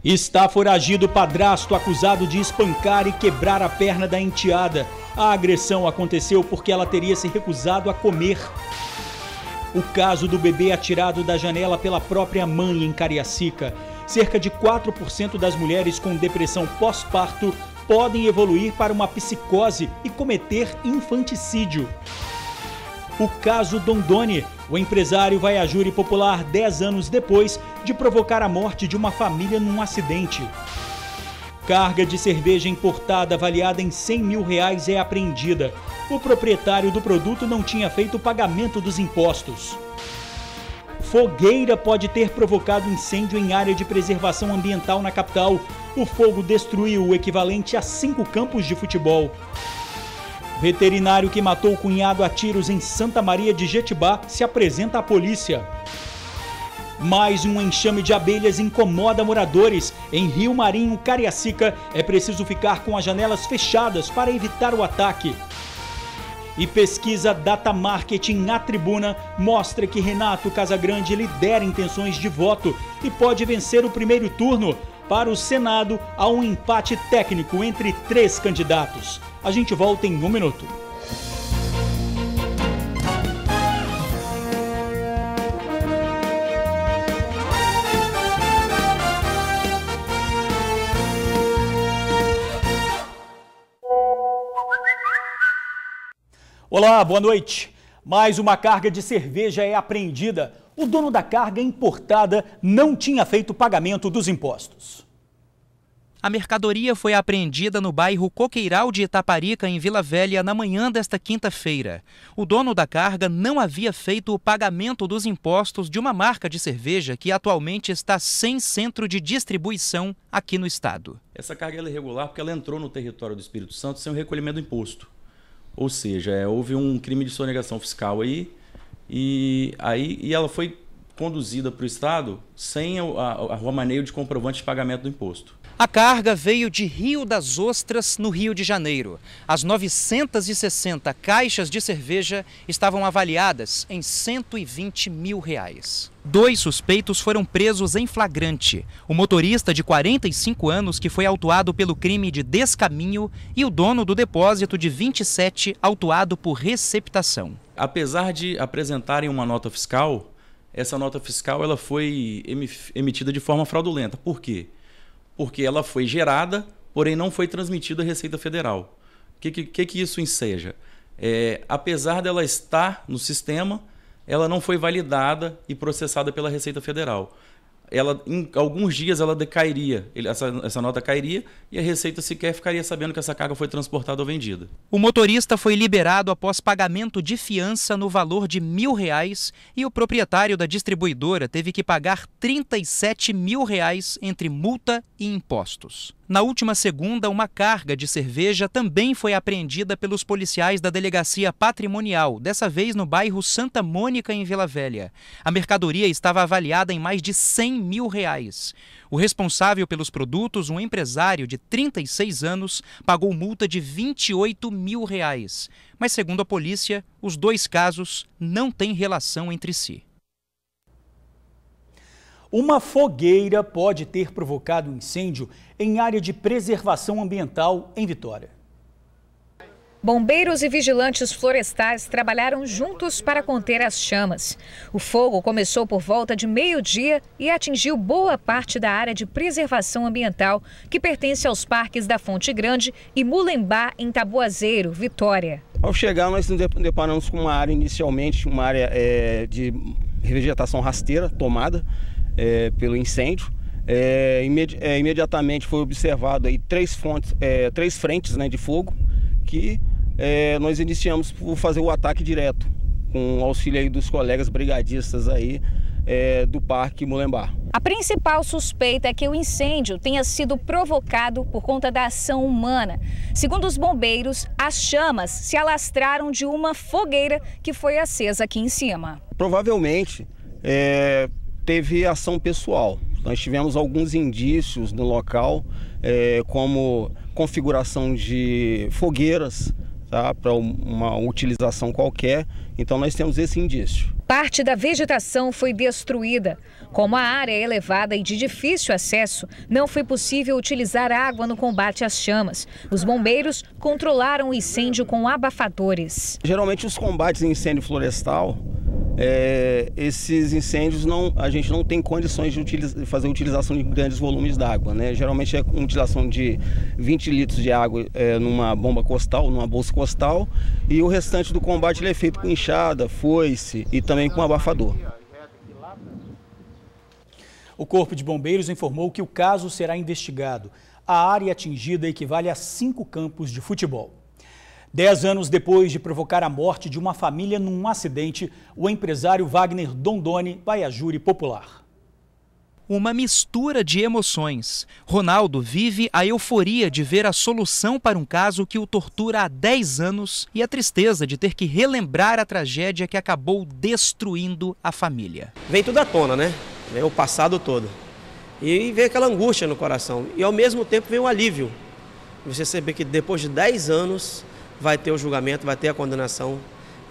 Está foragido o padrasto acusado de espancar e quebrar a perna da enteada. A agressão aconteceu porque ela teria se recusado a comer. O caso do bebê atirado da janela pela própria mãe em Cariacica. Cerca de 4% das mulheres com depressão pós-parto podem evoluir para uma psicose e cometer infanticídio. O caso Dondoni. O empresário vai à júri popular 10 anos depois de provocar a morte de uma família num acidente. Carga de cerveja importada avaliada em R$100 mil é apreendida. O proprietário do produto não tinha feito o pagamento dos impostos. Fogueira pode ter provocado incêndio em área de preservação ambiental na capital. O fogo destruiu o equivalente a 5 campos de futebol. Veterinário que matou o cunhado a tiros em Santa Maria de Jetibá se apresenta à polícia. Mais um enxame de abelhas incomoda moradores. Em Rio Marinho, Cariacica, é preciso ficar com as janelas fechadas para evitar o ataque. E pesquisa Data Marketing na Tribuna mostra que Renato Casagrande lidera intenções de voto e pode vencer o primeiro turno. Para o Senado, há um empate técnico entre 3 candidatos. A gente volta em 1 minuto. Olá, boa noite. Mais uma carga de cerveja é apreendida. O dono da carga importada não tinha feito o pagamento dos impostos. A mercadoria foi apreendida no bairro Coqueiral de Itaparica, em Vila Velha, na manhã desta quinta-feira. O dono da carga não havia feito o pagamento dos impostos de uma marca de cerveja que atualmente está sem centro de distribuição aqui no estado. Essa carga é irregular porque ela entrou no território do Espírito Santo sem o recolhimento do imposto. Ou seja, houve um crime de sonegação fiscal aí e ela foi conduzida para o estado sem o romaneio de comprovante de pagamento do imposto. A carga veio de Rio das Ostras, no Rio de Janeiro. As 960 caixas de cerveja estavam avaliadas em R$120 mil. 2 suspeitos foram presos em flagrante. O motorista de 45 anos, que foi autuado pelo crime de descaminho, e o dono do depósito de 27, autuado por receptação. Apesar de apresentarem uma nota fiscal, essa nota fiscal ela foi emitida de forma fraudulenta. Por quê? Porque ela foi gerada, porém não foi transmitida à Receita Federal. O que isso enseja? Apesar dela estar no sistema, ela não foi validada e processada pela Receita Federal. Em alguns dias ela decairia, essa nota cairia e a Receita sequer ficaria sabendo que essa carga foi transportada ou vendida. O motorista foi liberado após pagamento de fiança no valor de R$1.000 e o proprietário da distribuidora teve que pagar R$37 mil entre multa e impostos. Na última segunda, uma carga de cerveja também foi apreendida pelos policiais da Delegacia Patrimonial, dessa vez no bairro Santa Mônica, em Vila Velha. A mercadoria estava avaliada em mais de R$100 mil. O responsável pelos produtos, um empresário de 36 anos, pagou multa de R$28 mil. Mas, segundo a polícia, os 2 casos não têm relação entre si. Uma fogueira pode ter provocado um incêndio em área de preservação ambiental em Vitória. Bombeiros e vigilantes florestais trabalharam juntos para conter as chamas. O fogo começou por volta de meio-dia e atingiu boa parte da área de preservação ambiental, que pertence aos parques da Fonte Grande e Mulembá, em Taboazeiro, Vitória. Ao chegar, nós nos deparamos com uma área, inicialmente, uma área de vegetação rasteira, tomada pelo incêndio. Imediatamente foi observado aí 3 frentes, né, de fogo, que nós iniciamos por fazer o ataque direto, com o auxílio aí dos colegas brigadistas aí do Parque Mulembá. A principal suspeita é que o incêndio tenha sido provocado por conta da ação humana. Segundo os bombeiros, as chamas se alastraram de uma fogueira que foi acesa aqui em cima. Provavelmente teve ação pessoal. Nós tivemos alguns indícios no local, como configuração de fogueiras, tá, para uma utilização qualquer. Então nós temos esse indício. Parte da vegetação foi destruída. Como a área é elevada e de difícil acesso, não foi possível utilizar água no combate às chamas. Os bombeiros controlaram o incêndio com abafadores. Geralmente os combates em incêndio florestal, esses incêndios a gente não tem condições de fazer utilização de grandes volumes d'água, né? Geralmente é uma utilização de 20 litros de água numa bomba costal, numa bolsa costal, e o restante do combate ele é feito com enxada, foice e também com abafador. O Corpo de Bombeiros informou que o caso será investigado. A área atingida equivale a 5 campos de futebol. 10 anos depois de provocar a morte de uma família num acidente, o empresário Wagner Dondoni vai a júri popular. Uma mistura de emoções. Ronaldo vive a euforia de ver a solução para um caso que o tortura há 10 anos e a tristeza de ter que relembrar a tragédia que acabou destruindo a família. Vem tudo à tona, né? Vem o passado todo. E vem aquela angústia no coração. E ao mesmo tempo vem o alívio. Você saber que depois de 10 anos vai ter o julgamento, vai ter a condenação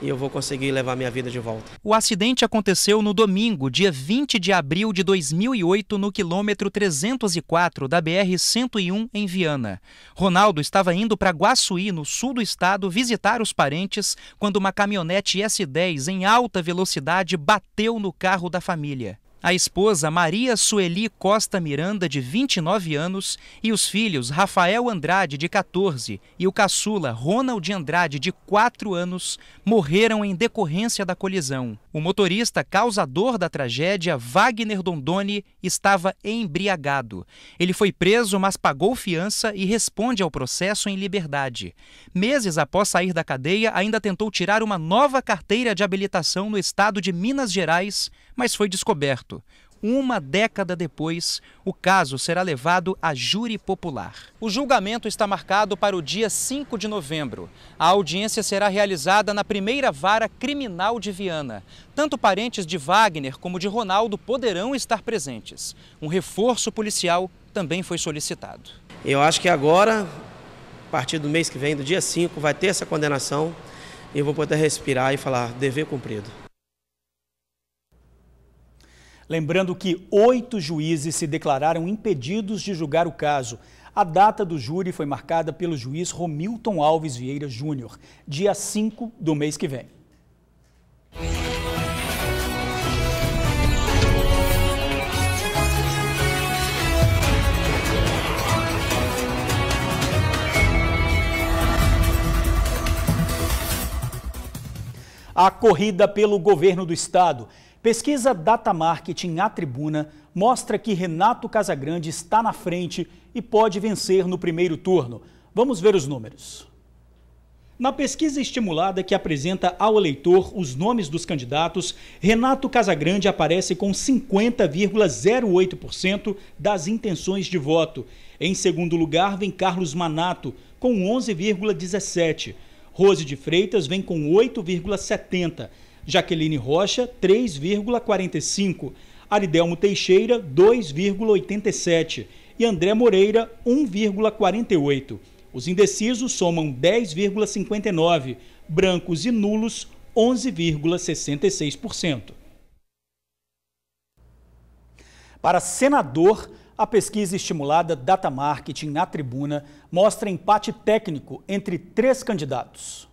e eu vou conseguir levar minha vida de volta. O acidente aconteceu no domingo, dia 20 de abril de 2008, no quilômetro 304 da BR-101 em Viana. Ronaldo estava indo para Guaçuí, no sul do estado, visitar os parentes, quando uma caminhonete S10 em alta velocidade bateu no carro da família. A esposa Maria Sueli Costa Miranda, de 29 anos, e os filhos Rafael Andrade, de 14, e o caçula Ronald Andrade, de 4 anos, morreram em decorrência da colisão. O motorista causador da tragédia, Wagner Dondoni, estava embriagado. Ele foi preso, mas pagou fiança e responde ao processo em liberdade. Meses após sair da cadeia, ainda tentou tirar uma nova carteira de habilitação no estado de Minas Gerais, mas foi descoberto. Uma década depois, o caso será levado a júri popular. O julgamento está marcado para o dia 5 de novembro. A audiência será realizada na primeira vara criminal de Viana. Tanto parentes de Wagner como de Ronaldo poderão estar presentes. Um reforço policial também foi solicitado. Eu acho que agora, a partir do mês que vem, do dia 5, vai ter essa condenação e eu vou poder respirar e falar, dever cumprido. Lembrando que 8 juízes se declararam impedidos de julgar o caso. A data do júri foi marcada pelo juiz Romilton Alves Vieira Júnior, dia 5 do mês que vem. A corrida pelo governo do estado. Pesquisa Data Marketing à Tribuna mostra que Renato Casagrande está na frente e pode vencer no primeiro turno. Vamos ver os números. Na pesquisa estimulada que apresenta ao eleitor os nomes dos candidatos, Renato Casagrande aparece com 50,08% das intenções de voto. Em segundo lugar vem Carlos Manato, com 11,17%. Rose de Freitas vem com 8,70%. Jaqueline Rocha, 3,45%, Aridelmo Teixeira, 2,87% e André Moreira, 1,48%. Os indecisos somam 10,59%, brancos e nulos, 11,66%. Para senador, a pesquisa estimulada Data Marketing na Tribuna mostra empate técnico entre 3 candidatos.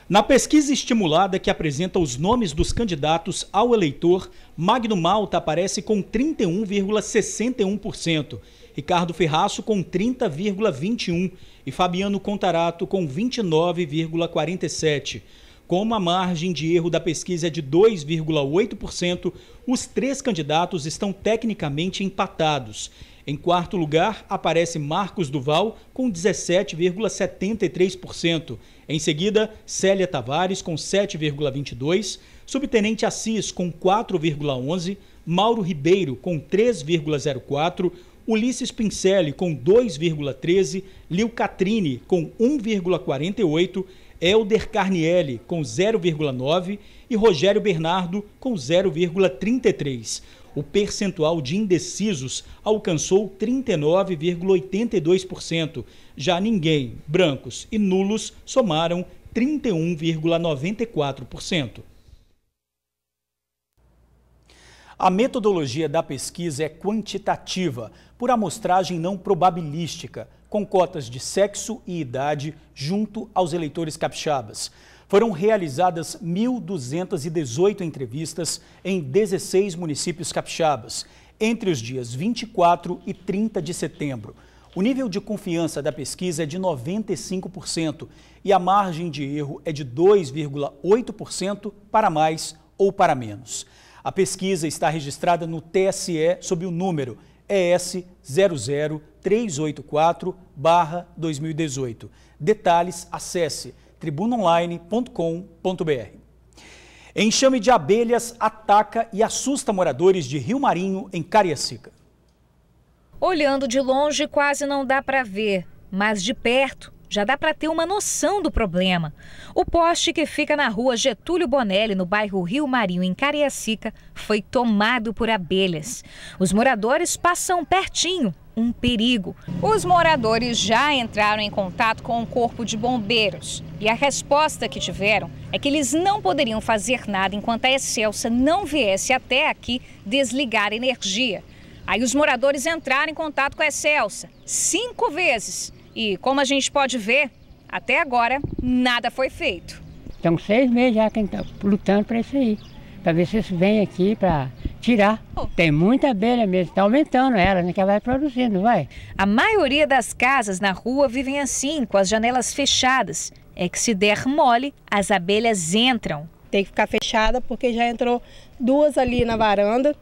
Na pesquisa estimulada que apresenta os nomes dos candidatos ao eleitor, Magno Malta aparece com 31,61%, Ricardo Ferraço com 30,21% e Fabiano Contarato com 29,47%. Como a margem de erro da pesquisa é de 2,8%, os 3 candidatos estão tecnicamente empatados. Em quarto lugar, aparece Marcos Duval com 17,73%. Em seguida, Célia Tavares com 7,22%, Subtenente Assis com 4,11%, Mauro Ribeiro com 3,04%, Ulisses Pincelli com 2,13%, Lil Catrini com 1,48%, Helder Carnielli com 0,9% e Rogério Bernardo com 0,33%. O percentual de indecisos alcançou 39,82%. Já ninguém, brancos e nulos somaram 31,94%. A metodologia da pesquisa é quantitativa, por amostragem não probabilística, com cotas de sexo e idade junto aos eleitores capixabas. Foram realizadas 1.218 entrevistas em 16 municípios capixabas, entre os dias 24 e 30 de setembro. O nível de confiança da pesquisa é de 95% e a margem de erro é de 2,8% para mais ou para menos. A pesquisa está registrada no TSE sob o número ES 00384/2018. Detalhes, acesse tribunaonline.com.br. Enxame de abelhas ataca e assusta moradores de Rio Marinho, em Cariacica. Olhando de longe quase não dá para ver, mas de perto já dá para ter uma noção do problema. O poste que fica na rua Getúlio Bonelli, no bairro Rio Marinho, em Cariacica, foi tomado por abelhas. Os moradores passam pertinho, um perigo. Os moradores já entraram em contato com o corpo de bombeiros e a resposta que tiveram é que eles não poderiam fazer nada enquanto a Excelsa não viesse até aqui desligar a energia. Aí os moradores entraram em contato com a Excelsa 5 vezes. E, como a gente pode ver, até agora nada foi feito. Estão 6 meses já que a gente está lutando para isso aí, para ver se eles vêm aqui para tirar. Tem muita abelha mesmo, está aumentando ela, né, que ela vai produzindo, vai. A maioria das casas na rua vivem assim, com as janelas fechadas. É que se der mole, as abelhas entram. Tem que ficar fechada porque já entrou 2 ali na varanda.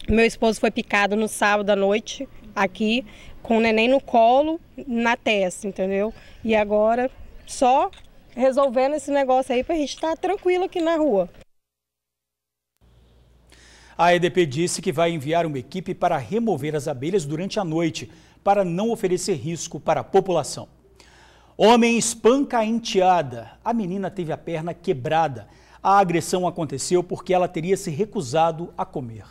Meu esposo foi picado no sábado à noite, aqui, com o neném no colo, na testa, entendeu? E agora, só resolvendo esse negócio aí pra gente estar tranquilo aqui na rua. A EDP disse que vai enviar uma equipe para remover as abelhas durante a noite, para não oferecer risco para a população. Homem espanca a enteada. A menina teve a perna quebrada. A agressão aconteceu porque ela teria se recusado a comer.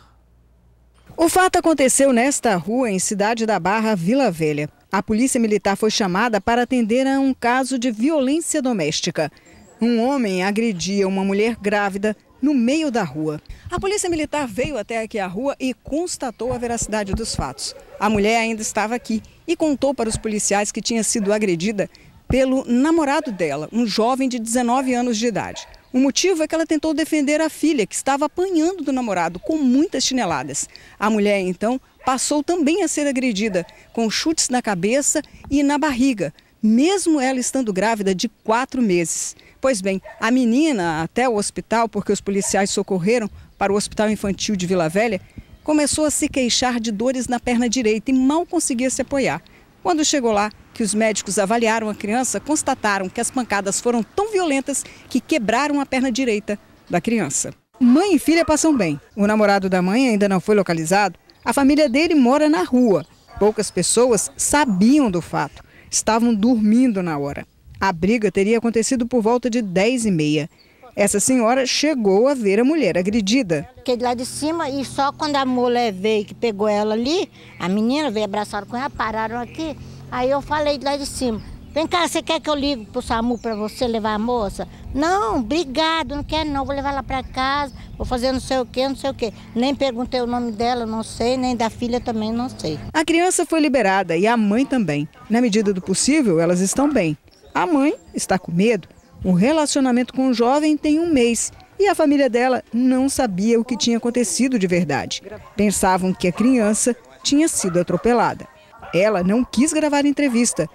O fato aconteceu nesta rua, em Cidade da Barra, Vila Velha. A polícia militar foi chamada para atender a um caso de violência doméstica. Um homem agredia uma mulher grávida no meio da rua. A polícia militar veio até aqui à rua e constatou a veracidade dos fatos. A mulher ainda estava aqui e contou para os policiais que tinha sido agredida pelo namorado dela, um jovem de 19 anos de idade. O motivo é que ela tentou defender a filha, que estava apanhando do namorado com muitas chineladas. A mulher, então, passou também a ser agredida, com chutes na cabeça e na barriga, mesmo ela estando grávida de 4 meses. Pois bem, a menina, até o hospital, porque os policiais socorreram para o Hospital Infantil de Vila Velha, começou a se queixar de dores na perna direita e mal conseguia se apoiar. Quando chegou lá, que os médicos avaliaram a criança, constataram que as pancadas foram tão violentas que quebraram a perna direita da criança. Mãe e filha passam bem. O namorado da mãe ainda não foi localizado. A família dele mora na rua. Poucas pessoas sabiam do fato. Estavam dormindo na hora. A briga teria acontecido por volta de 10h30. Essa senhora chegou a ver a mulher agredida. Fiquei lá de cima e só quando a mulher veio que pegou ela ali, a menina veio abraçar com ela, pararam aqui. Aí eu falei lá de cima, vem cá, você quer que eu ligue pro SAMU para você levar a moça? Não, obrigado, não quero não, vou levar ela para casa, vou fazer não sei o quê, não sei o quê. Nem perguntei o nome dela, não sei, nem da filha também, não sei. A criança foi liberada e a mãe também. Na medida do possível, elas estão bem. A mãe está com medo. O relacionamento com o jovem tem 1 mês e a família dela não sabia o que tinha acontecido de verdade. Pensavam que a criança tinha sido atropelada. Ela não quis gravar entrevista,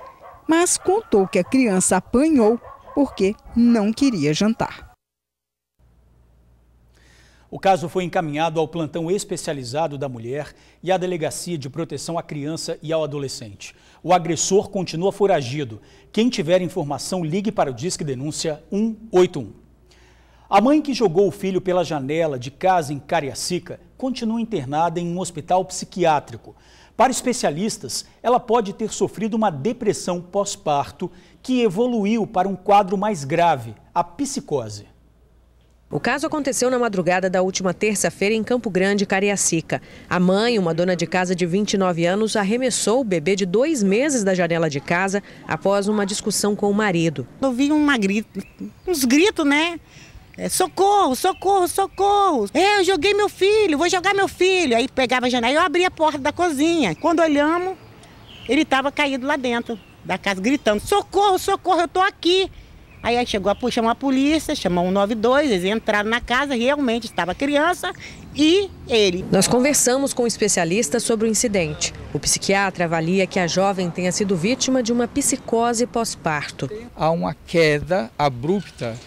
mas contou que a criança apanhou porque não queria jantar. O caso foi encaminhado ao plantão especializado da mulher e à Delegacia de Proteção à Criança e ao Adolescente. O agressor continua foragido. Quem tiver informação, ligue para o Disque Denúncia 181. A mãe que jogou o filho pela janela de casa em Cariacica continua internada em um hospital psiquiátrico. Para especialistas, ela pode ter sofrido uma depressão pós-parto que evoluiu para um quadro mais grave, a psicose. O caso aconteceu na madrugada da última terça-feira em Campo Grande, Cariacica. A mãe, uma dona de casa de 29 anos, arremessou o bebê de 2 meses da janela de casa após uma discussão com o marido. Eu vi uns gritos, né? Socorro, socorro, socorro. Eu joguei meu filho, vou jogar meu filho. Aí pegava a janela e eu abria a porta da cozinha. Quando olhamos, ele estava caído lá dentro da casa, gritando, socorro, socorro, eu tô aqui. Aí chegou chamou a polícia, chamou 192, eles entraram na casa, realmente estava a criança e ele. Nós conversamos com um especialista sobre o incidente. O psiquiatra avalia que a jovem tenha sido vítima de uma psicose pós-parto. Há uma queda abrupta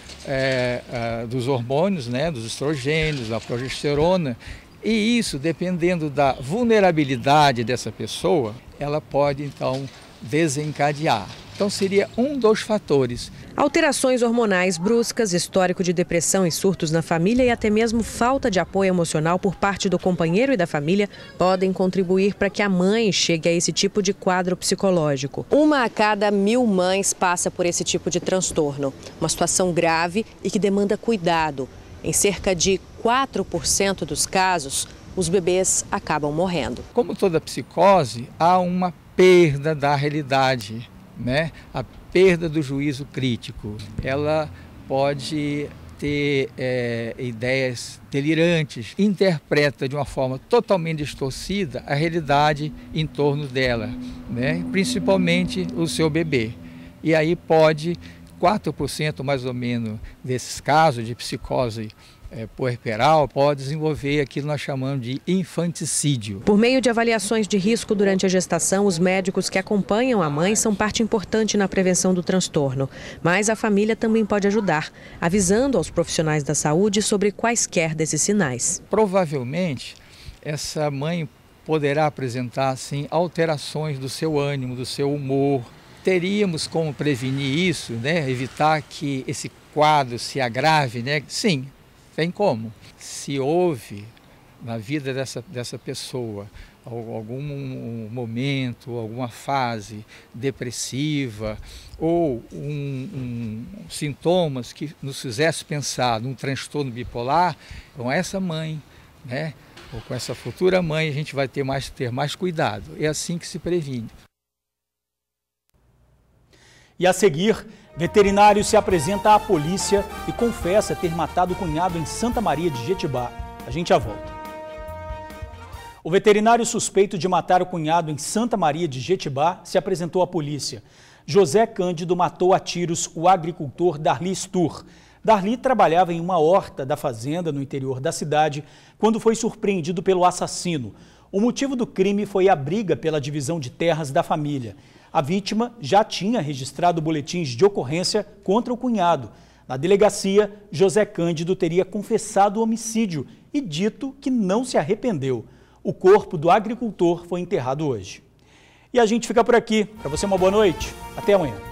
dos hormônios, né, dos estrogênios, da progesterona, e isso, dependendo da vulnerabilidade dessa pessoa, ela pode então desencadear. Então seria um dos fatores. Alterações hormonais bruscas, histórico de depressão e surtos na família e até mesmo falta de apoio emocional por parte do companheiro e da família podem contribuir para que a mãe chegue a esse tipo de quadro psicológico. 1 a cada 1000 mães passa por esse tipo de transtorno. Uma situação grave e que demanda cuidado. Em cerca de 4% dos casos, os bebês acabam morrendo. Como toda psicose, há uma perda da realidade, né? A perda do juízo crítico. Ela pode ter ideias delirantes, interpreta de uma forma totalmente distorcida a realidade em torno dela, né? Principalmente o seu bebê. E aí pode, 4% mais ou menos desses casos de psicose puerperal pode desenvolver aquilo que nós chamamos de infanticídio. Por meio de avaliações de risco durante a gestação, os médicos que acompanham a mãe são parte importante na prevenção do transtorno. Mas a família também pode ajudar, avisando aos profissionais da saúde sobre quaisquer desses sinais. Provavelmente, essa mãe poderá apresentar assim, alterações do seu ânimo, do seu humor. Teríamos como prevenir isso, né? Evitar que esse quadro se agrave, né? Sim. Tem como. Se houve na vida dessa pessoa algum momento, alguma fase depressiva ou sintomas que nos fizesse pensar num transtorno bipolar, com essa mãe, né, ou com essa futura mãe, a gente vai ter mais cuidado. É assim que se previne. E a seguir, veterinário se apresenta à polícia e confessa ter matado o cunhado em Santa Maria de Jetibá. A gente já volta. O veterinário suspeito de matar o cunhado em Santa Maria de Jetibá se apresentou à polícia. José Cândido matou a tiros o agricultor Darli Stur. Darli trabalhava em uma horta da fazenda no interior da cidade quando foi surpreendido pelo assassino. O motivo do crime foi a briga pela divisão de terras da família. A vítima já tinha registrado boletins de ocorrência contra o cunhado. Na delegacia, José Cândido teria confessado o homicídio e dito que não se arrependeu. O corpo do agricultor foi enterrado hoje. E a gente fica por aqui. Para você, uma boa noite. Até amanhã.